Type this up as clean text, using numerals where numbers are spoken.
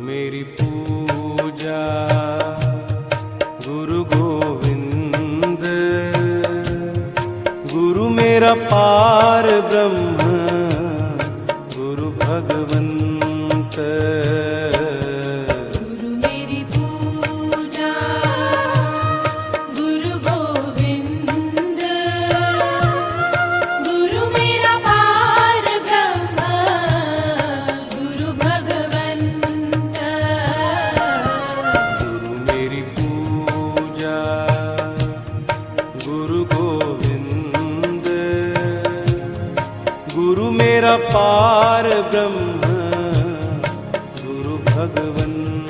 मेरी पूजा गुरु गोविंद, गुरु मेरा पार ब्रह्म, गुरु भगवंत। गुरु मेरी पूजा गुरु गोविंद, गुरु मेरा पार ब्रह्म, गुरु भगवंत। गुरु मेरी पूजा गुरु गोविंद, गुरु मेरा पार ब्रह्म, गुरु भगवंत।